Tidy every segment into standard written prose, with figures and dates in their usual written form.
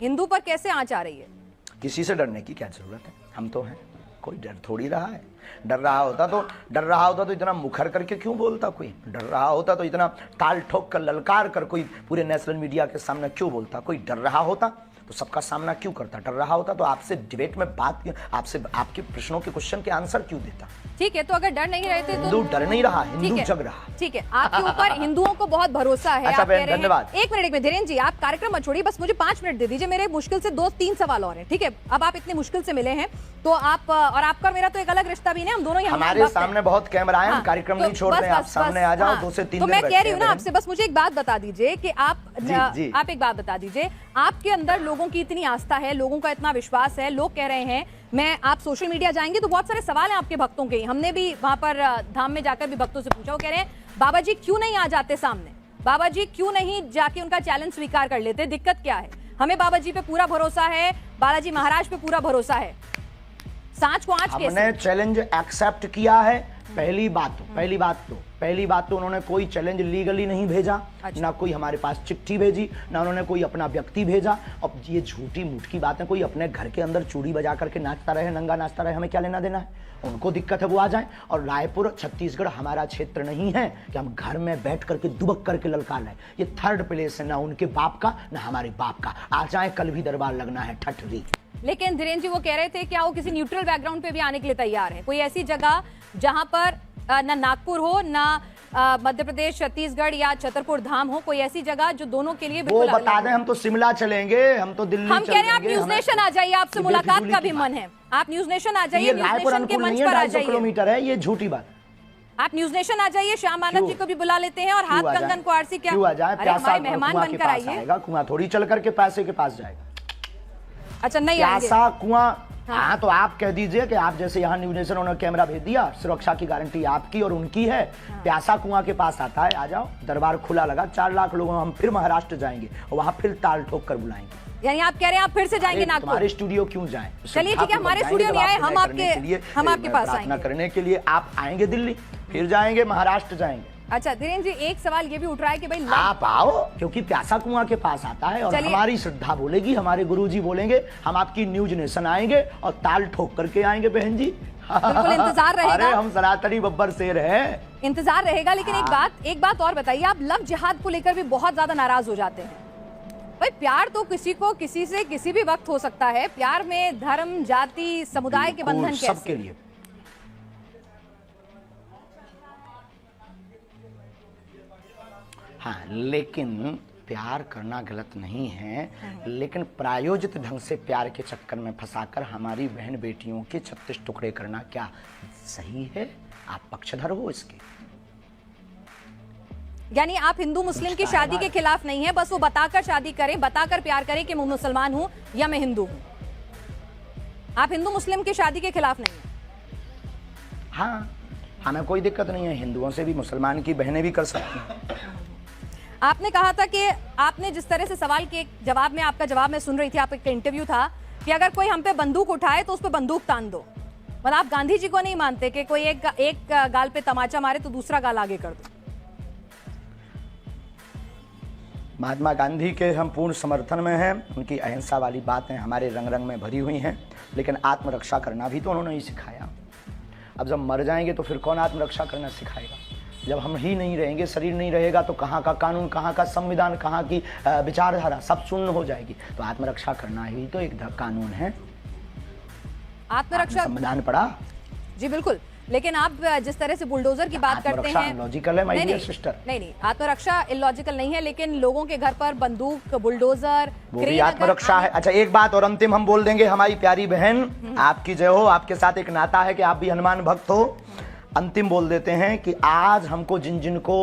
हिंदू पर कैसे आंच आ रही है? किसी से डरने की क्या जरूरत है, हम तो हैं, कोई डर थोड़ी रहा है। डर रहा होता तो इतना मुखर करके क्यों बोलता, कोई डर रहा होता तो इतना ताल ठोक कर ललकार कर कोई पूरे नेशनल मीडिया के सामने क्यों बोलता, कोई डर रहा होता तो सबका सामना क्यों करता, डर रहा होता तो आपसे डिबेट में बात, आपसे आपके प्रश्नों के क्वेश्चन के आंसर क्यों देता। ठीक है, तो अगर डर नहीं रहते तो हिंदू डर नहीं रहा, हिंदू जग रहा। ठीक है, आपके ऊपर हिंदुओं को बहुत भरोसा है। अच्छा आप कह रहे हैं, धन्यवाद। एक मिनट धीरेन्द्र जी, आप कार्यक्रम मत छोड़िए, बस मुझे 5 मिनट दे दीजिए। मेरे मुश्किल से 2-3 सवाल और हैं। ठीक है, अब आप इतने मुश्किल से मिले हैं तो आप और आपका और मेरा तो एक अलग रिश्ता भी नहीं, हम दोनों हमारे सामने बहुत कैमरा है, कार्यक्रम नहीं छोड़ते, आप सामने आ जाओ, 2 से 3 तो मैं कह रही हूँ ना आपसे, बस मुझे एक बात बता दीजिए कि आप एक बात बता दीजिए, आपके अंदर लोगों की इतनी आस्था है, लोगों का इतना विश्वास है, लोग कह रहे हैं, मैं आप सोशल मीडिया जाएंगे तो बहुत सारे सवाल हैं आपके भक्तों के, हमने भी वहां पर धाम में जाकर भी भक्तों से पूछा, वो कह रहे हैं बाबा जी क्यों नहीं आ जाते सामने, बाबा जी क्यों नहीं जाके उनका चैलेंज स्वीकार कर लेते, दिक्कत क्या है? हमें बाबा जी पे पूरा भरोसा है, बालाजी महाराज पे पूरा भरोसा है, सांच को आंच कैसे? हमने चैलेंज एक्सेप्ट किया है। पहली बात तो उन्होंने कोई चैलेंज लीगली नहीं भेजा। अच्छा। ना कोई हमारे पास चिट्ठी भेजी, ना उन्होंने कोई अपना व्यक्ति भेजा। अब ये झूठी मूठी बातें, कोई अपने घर के अंदर चूड़ी बजा करके नाचता रहे, नंगा नाचता रहे, हमें क्या लेना देना है? उनको दिक्कत है वो आ जाए। और रायपुर छत्तीसगढ़ हमारा क्षेत्र नहीं है कि हम घर में बैठ करके दुबक करके ललकार लें। ये 3rd प्लेस है, ना उनके बाप का ना हमारे बाप का। आ जाए, कल भी दरबार लगना है ठठरी। लेकिन धीरेन्द्र जी वो कह रहे थे क्या वो किसी न्यूट्रल बैकग्राउंड पे भी आने के लिए तैयार है? कोई ऐसी जगह जहां पर ना नागपुर हो, ना मध्य प्रदेश, छत्तीसगढ़ या छतरपुर धाम हो, कोई ऐसी जगह जो दोनों के लिए वो बता दें। हम तो शिमला चलेंगे, हम तो दिल्ली हम कह रहे हैं आप न्यूज नेशन आ जाइए, आपसे मुलाकात का भी मन है, आप न्यूज नेशन आ जाइए, न्यूज नेशन के मंच पर आ जाइए। किलोमीटर है, ये झूठी बात। आप न्यूज नेशन आ जाइए, श्याम मानव जी को भी बुला लेते हैं और हाथ कंगन को आरसी क्या हमारे मेहमान बनकर आइए। कुआं थोड़ी चल करके पैसे के पास जाएगा। अच्छा नहीं प्यासा कुआं। हाँ तो आप कह दीजिए कि आप जैसे यहाँ न्यूज नेशन उन्होंने कैमरा भेज दिया, सुरक्षा की गारंटी आपकी और उनकी है। प्यासा कुआं के पास आता है, आ जाओ, दरबार खुला लगा, 4 लाख लोगों, हम फिर महाराष्ट्र जाएंगे और वहाँ फिर ताल ठोक कर बुलाएंगे। यानी आप कह रहे हैं आप फिर से जाएंगे नागपुर? हमारे स्टूडियो क्यों जाएं? चलिए ठीक है, हमारे स्टूडियो नहीं आए, हम आपके पास प्रार्थना करने के लिए आप आएंगे दिल्ली, फिर जाएंगे महाराष्ट्र जाएंगे। अच्छा धीरेन्द्र जी, एक सवाल ये भी उठ रहा है कि भाई आप आओ, क्योंकि प्यासा कुआं के पास आता है और हमारी श्रद्धा बोलेगी, हमारे गुरुजी बोलेंगे, हम आपकी न्यूज नेशन आएंगे और ताल ठोक करके आएंगे बहन जी। बिल्कुल इंतजार रहेगा। अरे हम सनातनी बब्बर शेर हैं, इंतजार रहेगा। लेकिन एक बात और बताइए, आप लव जिहाद को लेकर भी बहुत ज्यादा नाराज हो जाते हैं। भाई प्यार तो किसी को किसी से किसी भी वक्त हो सकता है, प्यार में धर्म, जाति, समुदाय के बंधन कैसे? सबके लिए। हाँ, लेकिन प्यार करना गलत नहीं है, लेकिन प्रायोजित ढंग से प्यार के चक्कर में फंसाकर हमारी बहन बेटियों के 36 टुकड़े करना क्या सही है? आप पक्षधर हो इसके। यानी आप हिंदू मुस्लिम की शादी के खिलाफ नहीं है, बस वो बताकर शादी करें, बताकर प्यार करें कि मैं मुसलमान हूं या मैं हिंदू हूं। आप हिंदू मुस्लिम की शादी के खिलाफ नहीं है? हाँ, हमें कोई दिक्कत नहीं है, हिंदुओं से भी मुसलमान की बहनें भी कर सकती हैं। आपने कहा था कि आपने जिस तरह से सवाल के जवाब में, आपका जवाब मैं सुन रही थी, आपका इंटरव्यू था कि अगर कोई हम पे बंदूक उठाए तो उस पे बंदूक तान दो। मतलब आप गांधी जी को नहीं मानते कि कोई एक गाल पे तमाचा मारे तो दूसरा गाल आगे कर दो? महात्मा गांधी के हम पूर्ण समर्थन में हैं, उनकी अहिंसा वाली बातें हमारे रंग रंग में भरी हुई हैं, लेकिन आत्मरक्षा करना भी तो उन्होंने ही सिखाया। अब जब मर जाएंगे तो फिर कौन आत्मरक्षा करना सिखाएगा? जब हम ही नहीं रहेंगे, शरीर नहीं रहेगा, तो कहाँ का कानून, कहाँ का संविधान, कहाँ की विचारधारा, सब शून्य हो जाएगी। तो आत्मरक्षा करना ही तो एक कानून है। आत्मरक्षा संविधान पढ़ा? जी बिल्कुल, लेकिन आप जिस तरह से बुलडोजर की बात करते हैं, लॉजिकल है माय डियर सिस्टर। नहीं, आत्मरक्षा इलॉजिकल नहीं है, लेकिन लोगों के घर पर बंदूक, बुलडोजर, वो भी आत्मरक्षा है। अच्छा एक बात और अंतिम हम बोल देंगे, हमारी प्यारी बहन, आपकी जय हो, आपके साथ एक नाता है कि आप भी हनुमान भक्त हो। अंतिम बोल देते हैं कि आज हमको जिन जिन को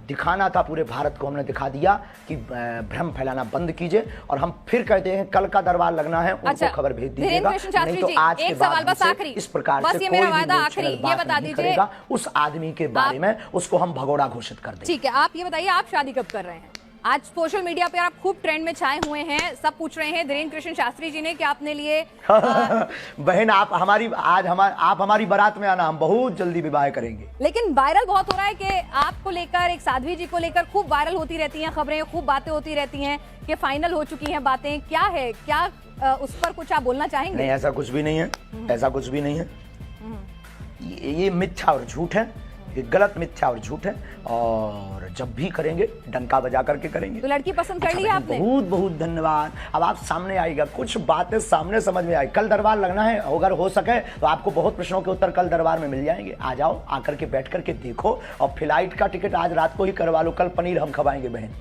दिखाना था पूरे भारत को, हमने दिखा दिया कि भ्रम फैलाना बंद कीजिए। और हम फिर कहते हैं कल का दरबार लगना है, उनको खबर भेज दीजिएगा, नहीं तो आज के बाद इस प्रकार से कोई भी बात नहीं करेगा उस आदमी के बारे में, उसको हम भगोड़ा घोषित कर देंगे। ठीक है, आप ये बताइए आप शादी कब कर रहे हैं? आज सोशल मीडिया पे आप खूब ट्रेंड में छाए हुए हैं, सब पूछ रहे हैं धीरेन्द्र कृष्ण शास्त्री जी ने कि आपने लिए बहन आप हमारी बारात में आना, हम बहुत जल्दी विवाह करेंगे। लेकिन वायरल बहुत हो रहा है कि आपको लेकर, एक साध्वी जी को लेकर खूब वायरल होती रहती हैं खबरें, खूब बातें होती रहती हैं कि फाइनल हो चुकी हैं बातें, क्या है, क्या उस पर कुछ आप बोलना चाहेंगे? नहीं, ऐसा कुछ भी नहीं है, ऐसा कुछ भी नहीं है। ये मिथ्या और झूठ है, ये गलत मिथ्या और झूठ है, और जब भी करेंगे डंका बजा करके करेंगे। तो लड़की पसंद कर ली आपने? बहुत बहुत धन्यवाद। अब आप सामने आएगा, कुछ बातें सामने समझ में आई। कल दरबार लगना है, अगर हो सके तो आपको बहुत प्रश्नों के उत्तर कल दरबार में मिल जाएंगे। आ जाओ, आकर के बैठ करके देखो, और फ्लाइट का टिकट आज रात को ही करवा लो, कल पनीर हम खवाएंगे बहन।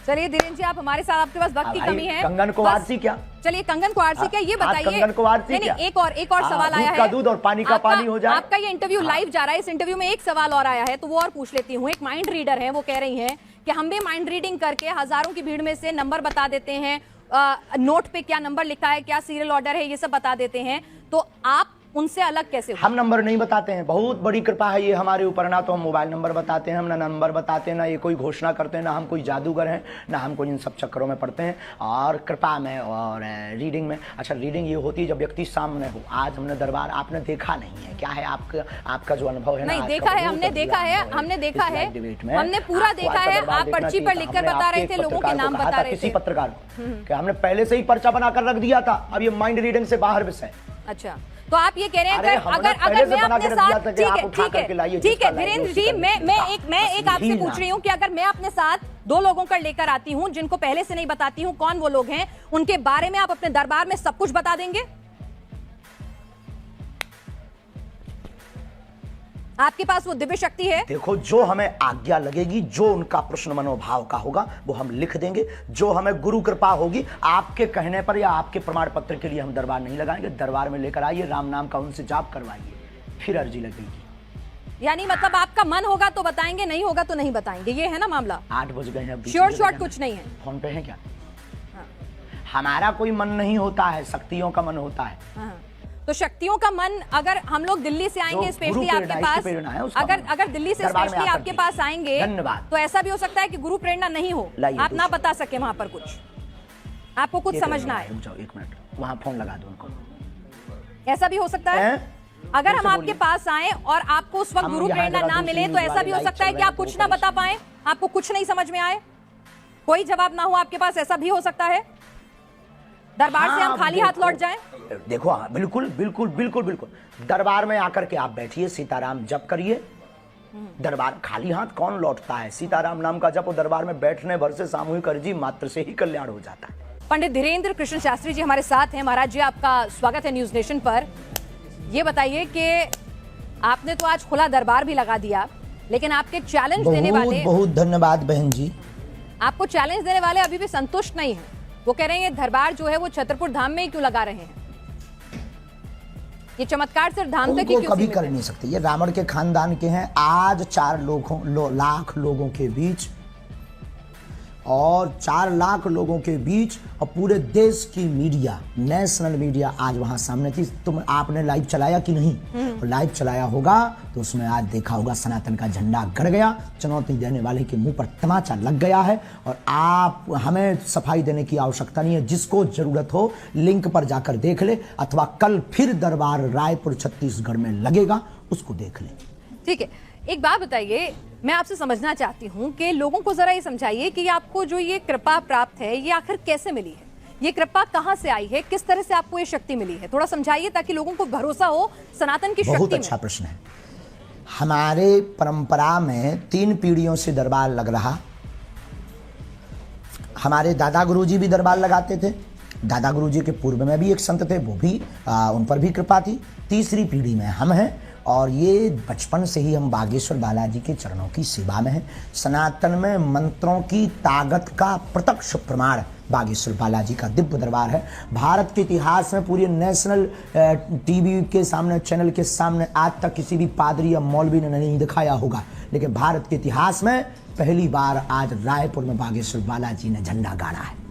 चलिए धीरेन्द्र जी, आप हमारे साथ, आपके पास वक्त की कमी है। कंगन को आरसी क्या? चलिए कंगन को आरसी क्या, ये बताइए। कंगन को आरसी क्या? एक और सवाल आया है। दूध और पानी का पानी हो जाए। आपका ये इंटरव्यू लाइव जा रहा है, इस इंटरव्यू में एक सवाल और आया है, तो वो और पूछ लेती हूँ। एक माइंड रीडर है, वो कह रही हैं कि हम भी माइंड रीडिंग करके हजारों की भीड़ में से नंबर बता देते हैं, नोट पे क्या नंबर लिखा है, क्या सीरियल ऑर्डर है, ये सब बता देते हैं, तो आप उनसे अलग कैसे हो? हम नंबर नहीं बताते हैं, बहुत बड़ी कृपा है ये हमारे ऊपर। ना तो हम मोबाइल नंबर बताते हैं, हम ना नंबर बताते हैं, ना ये कोई घोषणा करते हैं, ना हम कोई जादूगर हैं, ना हम कोई इन सब चक्करों में पड़ते हैं। और कृपा में और रीडिंग में, अच्छा रीडिंग ये होती है जब व्यक्ति सामने हो। आज हमने दरबार, आपने देखा नहीं है, क्या है आपका जो अनुभव है? नहीं देखा है, हमने देखा है, हमने पूरा देखा है। आप पर्ची पर लिखकर बता रहे थे, लोगों के नाम बता रहे थे। किसी पत्रकार को हमने पहले से ही पर्चा बनाकर रख दिया था, अब ये माइंड रीडिंग से बाहर विषय। अच्छा, तो आप ये कह रहे हैं अगर मैं अपने साथ, ठीक है धीरेन्द्र जी, मैं एक आपसे पूछ रही हूँ कि अगर मैं अपने साथ 2 लोगों का लेकर आती हूँ जिनको पहले से नहीं बताती हूँ कौन वो लोग हैं, उनके बारे में आप अपने दरबार में सब कुछ बता देंगे? आपके पास वो दिव्य शक्ति है? देखो, जो हमें आज्ञा लगेगी, जो उनका प्रश्न मनोभाव का होगा, वो हम लिख देंगे। जो हमें गुरु कृपा होगी, आपके कहने पर या आपके प्रमाण पत्र के लिए हम दरबार नहीं लगाएंगे। दरबार में लेकर आइए, राम नाम का उनसे जाप करवाइए, फिर अर्जी लगेगी। यानी मतलब आपका मन होगा तो बताएंगे, नहीं होगा तो नहीं बताएंगे, ये है ना मामला? 8 बज गए हैं, श्योर कुछ नहीं है। फोन पे है क्या? हमारा कोई मन नहीं होता है, शक्तियों का मन होता है। तो शक्तियों का मन, अगर हम लोग दिल्ली से आएंगे स्पेशली आपके पास, अगर दिल्ली से स्पेशली आपके पास आएंगे, तो ऐसा भी हो सकता है कि गुरु प्रेरणा नहीं हो, आप ना बता सके वहां पर कुछ, आपको कुछ समझना है। 1 मिनट, वहां फोन लगा दो उनको। ऐसा भी हो सकता है अगर हम आपके पास आए और आपको उस वक्त गुरु प्रेरणा ना मिले, तो ऐसा भी हो सकता है कि आप कुछ ना बता पाए, आपको कुछ नहीं समझ में आए, कोई जवाब ना हो आपके पास, ऐसा भी हो सकता है। दरबार से हम खाली हाथ लौट जाएं? देखो, बिल्कुल बिल्कुल बिल्कुल बिल्कुल। दरबार में आकर के आप बैठिए, सीताराम जप करिए। दरबार खाली हाथ कौन लौटता है? सीताराम नाम का जप दरबार में बैठने भर से सामूहिक अर्जी मात्र से ही कल्याण हो जाता है। पंडित धीरेन्द्र कृष्ण शास्त्री जी हमारे साथ हैं। महाराज जी, आपका स्वागत है न्यूज नेशन पर। ये बताइए कि आपने तो आज खुला दरबार भी लगा दिया, लेकिन आपके चैलेंज देने वाले, बहुत धन्यवाद बहन जी, आपको चैलेंज देने वाले अभी भी संतुष्ट नहीं है। वो कह रहे हैं दरबार जो है वो छतरपुर धाम में ही क्यों लगा रहे हैं, ये चमत्कार सिर्फ धाम तक ही क्यों कभी कर नहीं सकते। ये रावण के खानदान के हैं। आज 4 लाख लोगों के बीच, और 4 लाख लोगों के बीच, और पूरे देश की मीडिया, नेशनल मीडिया आज वहां सामने थी। तुम आपने लाइव चलाया कि नहीं? लाइव चलाया होगा तो उसमें आज देखा होगा सनातन का झंडा गड़ गया, चुनौती देने वाले के मुंह पर तमाचा लग गया है। और आप, हमें सफाई देने की आवश्यकता नहीं है। जिसको जरूरत हो लिंक पर जाकर देख ले, अथवा कल फिर दरबार रायपुर छत्तीसगढ़ में लगेगा, उसको देख ले। ठीक है, एक बात बताइए, मैं आपसे समझना चाहती हूँ कि लोगों को जरा ये समझाइए कि आपको जो ये कृपा प्राप्त है, ये आखिर कैसे मिली है? ये कृपा कहाँ से आई है? किस तरह से आपको ये शक्ति मिली है? थोड़ा समझाइए ताकि लोगों को भरोसा हो सनातन की शक्ति में। बहुत अच्छा प्रश्न है। हमारे परंपरा में 3 पीढ़ियों से दरबार लग रहा। हमारे दादा गुरुजी भी दरबार लगाते थे। दादा गुरुजी के पूर्व में भी एक संत थे, वो भी उन पर भी कृपा थी। तीसरी पीढ़ी में हम हैं, और ये बचपन से ही हम बागेश्वर बालाजी के चरणों की सेवा में हैं। सनातन में मंत्रों की ताकत का प्रत्यक्ष प्रमाण बागेश्वर बालाजी का दिव्य दरबार है। भारत के इतिहास में पूरी नेशनल टीवी के सामने, चैनल के सामने आज तक किसी भी पादरी या मौलवी ने नहीं दिखाया होगा, लेकिन भारत के इतिहास में पहली बार आज रायपुर में बागेश्वर बालाजी ने झंडा गाड़ा है।